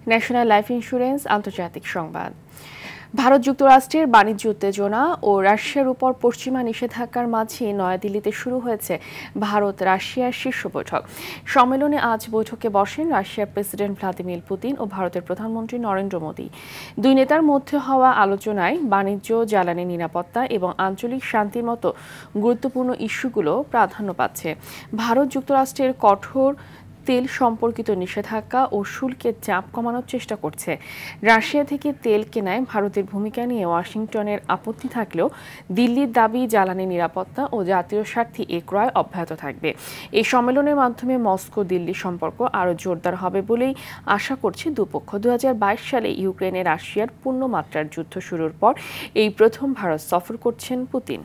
National life insurance আন্তর্জাতিক সংবাদ। ভারত যুক্তরাষ্ট্রের বাণিজ্য উত্তেজনা ও রাশিয়ার উপর পশ্চিমা নিষেধাজ্ঞার মাঝে নয়াদিল্লিতে শুরু হয়েছে ভারত রাশিয়ার শীর্ষ বৈঠক। সম্মেলনে আজ বৈঠকে বসেন রাশিয়ার প্রেসিডেন্ট ভ্লাদিমির পুতিন ও ভারতের প্রধানমন্ত্রী নরেন্দ্র মোদী। দুই নেতার মধ্যে হওয়া আলোচনায় বাণিজ্য, জ্বালানি নিরাপত্তা এবং আঞ্চলিক শান্তির মতো গুরুত্বপূর্ণ ইস্যুগুলো প্রাধান্য পাচ্ছে। ভারত যুক্তরাষ্ট্রের কঠোর তেল সম্পর্কিত নিষেধাজ্ঞা ও শুল্কের চাপ কমানোর চেষ্টা করছে। রাশিয়া থেকে তেল কেনায় ভারতের ভূমিকা নিয়ে ওয়াশিংটনের আপত্তি থাকলেও দিল্লির দাবি জ্বালানি নিরাপত্তা ও জাতীয় স্বার্থে এ ক্রয় অব্যাহত থাকবে। এই সম্মেলনের মাধ্যমে মস্কো দিল্লি সম্পর্ক আরও জোরদার হবে বলেই আশা করছে দুপক্ষ। 2022 সালে ইউক্রেনে রাশিয়ার পূর্ণমাত্রার যুদ্ধ শুরুর পর এই প্রথম ভারত সফর করছেন পুতিন।